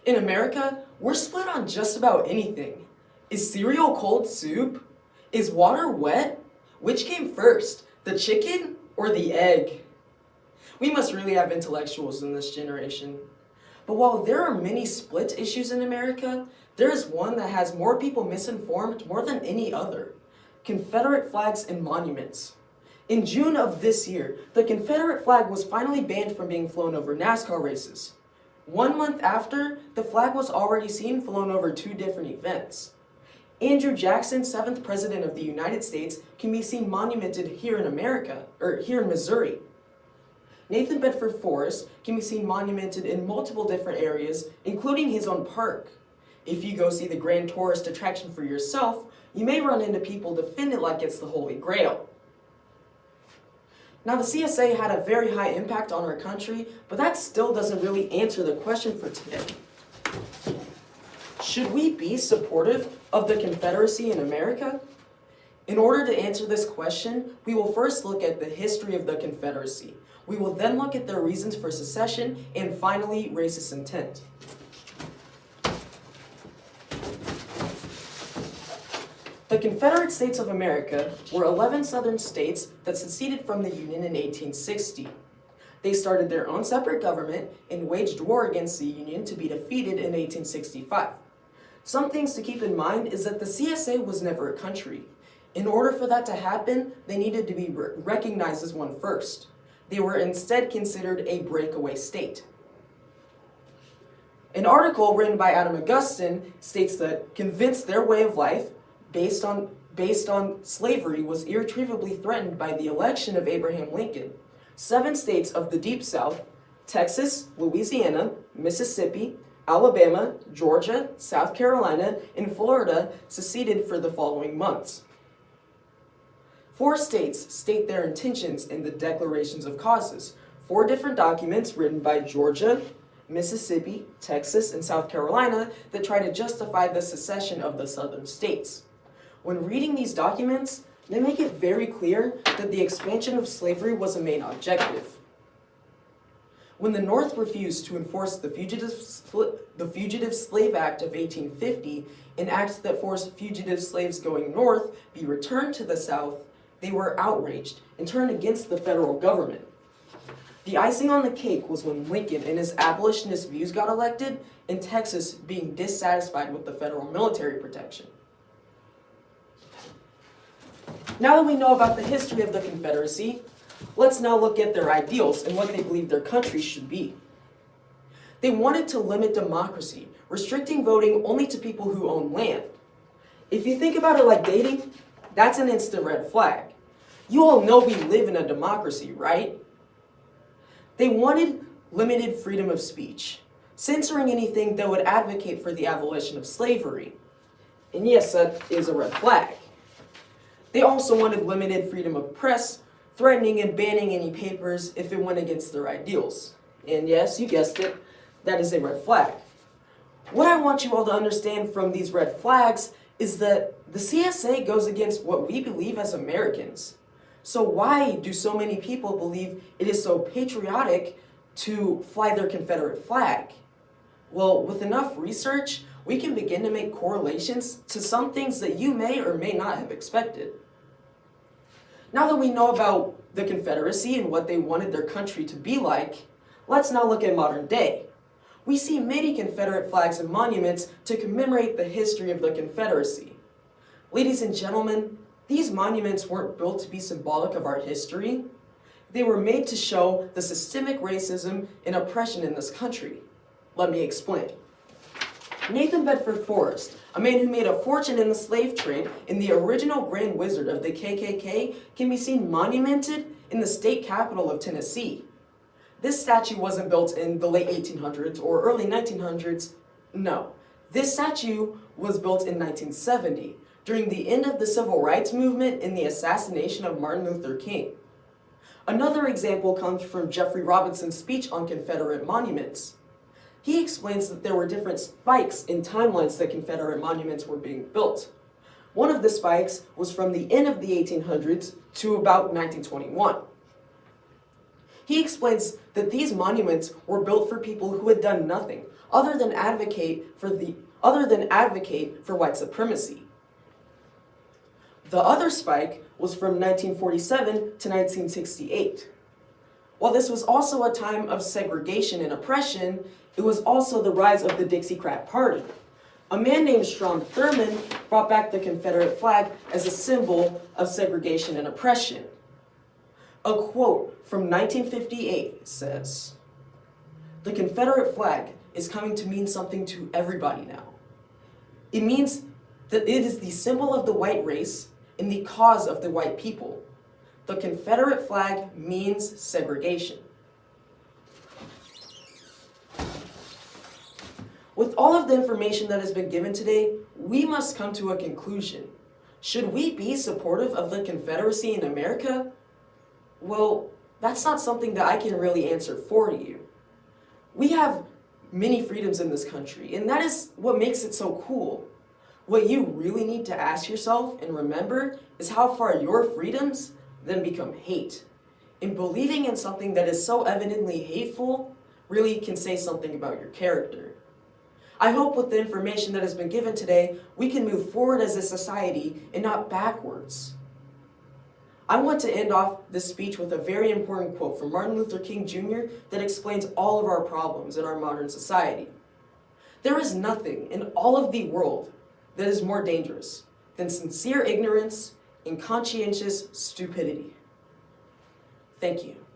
In America, we're split on just about anything. Is cereal cold soup? Is water wet? Which came first, the chicken or the egg? We must really have intellectuals in this generation. But while there are many split issues in America, there is one that has more people misinformed more than any other: Confederate flags and monuments. In June of this year, the Confederate flag was finally banned from being flown over NASCAR races. 1 month after, the flag was already seen flown over 2 different events. Andrew Jackson, 7th President of the United States, can be seen monumented here in here in Missouri. Nathan Bedford Forrest can be seen monumented in multiple different areas, including his own park. If you go see the grand tourist attraction for yourself, you may run into people defend it like it's the Holy Grail. Now, the CSA had a very high impact on our country, but that still doesn't really answer the question for today. Should we be supportive of the Confederacy in America? In order to answer this question, we will first look at the history of the Confederacy. We will then look at their reasons for secession, and finally, racist intent. The Confederate States of America were 11 southern states that seceded from the Union in 1860. They started their own separate government and waged war against the Union to be defeated in 1865. Some things to keep in mind is that the CSA was never a country. In order for that to happen, they needed to be recognized as one first. They were instead considered a breakaway state. An article written by Adam Augustine states that convinced their way of life based on slavery was irretrievably threatened by the election of Abraham Lincoln. 7 states of the Deep South, Texas, Louisiana, Mississippi, Alabama, Georgia, South Carolina, and Florida seceded for the following months. 4 states state their intentions in the Declarations of Causes, 4 different documents written by Georgia, Mississippi, Texas, and South Carolina that try to justify the secession of the southern states. When reading these documents, they make it very clear that the expansion of slavery was a main objective. When the North refused to enforce the Fugitive Slave Act of 1850, an act that forced fugitive slaves going north be returned to the South, they were outraged and turned against the federal government. The icing on the cake was when Lincoln and his abolitionist views got elected, and Texas being dissatisfied with the federal military protection. Now that we know about the history of the Confederacy, let's now look at their ideals and what they believe their country should be. They wanted to limit democracy, restricting voting only to people who own land. If you think about it like dating, that's an instant red flag. You all know we live in a democracy, right? They wanted limited freedom of speech, censoring anything that would advocate for the abolition of slavery. And yes, that is a red flag. They also wanted limited freedom of press, threatening and banning any papers if it went against their ideals. And yes, you guessed it, that is a red flag. What I want you all to understand from these red flags is that the CSA goes against what we believe as Americans. So why do so many people believe it is so patriotic to fly their Confederate flag? Well, with enough research, we can begin to make correlations to some things that you may or may not have expected. Now that we know about the Confederacy and what they wanted their country to be like, let's now look at modern day. We see many Confederate flags and monuments to commemorate the history of the Confederacy. Ladies and gentlemen, these monuments weren't built to be symbolic of our history. They were made to show the systemic racism and oppression in this country. Let me explain. Nathan Bedford Forrest, a man who made a fortune in the slave trade and the original Grand Wizard of the KKK, can be seen monumented in the state capital of Tennessee. This statue wasn't built in the late 1800s or early 1900s. No, this statue was built in 1970, during the end of the Civil Rights Movement and the assassination of Martin Luther King. Another example comes from Jeffrey Robinson's speech on Confederate monuments. He explains that there were different spikes in timelines that Confederate monuments were being built. One of the spikes was from the end of the 1800s to about 1921. He explains that these monuments were built for people who had done nothing, other than advocate for white supremacy. The other spike was from 1947 to 1968. While this was also a time of segregation and oppression, it was also the rise of the Dixiecrat Party. A man named Strom Thurmond brought back the Confederate flag as a symbol of segregation and oppression. A quote from 1958 says, "The Confederate flag is coming to mean something to everybody now. It means that it is the symbol of the white race and the cause of the white people. The Confederate flag means segregation." With all of the information that has been given today, we must come to a conclusion. Should we be supportive of the Confederacy in America? Well, that's not something that I can really answer for you. We have many freedoms in this country, and that is what makes it so cool. What you really need to ask yourself and remember is how far your freedoms then become hate. And believing in something that is so evidently hateful really can say something about your character. I hope with the information that has been given today, we can move forward as a society and not backwards. I want to end off this speech with a very important quote from Martin Luther King Jr. that explains all of our problems in our modern society. "There is nothing in all of the world that is more dangerous than sincere ignorance and conscientious stupidity." Thank you.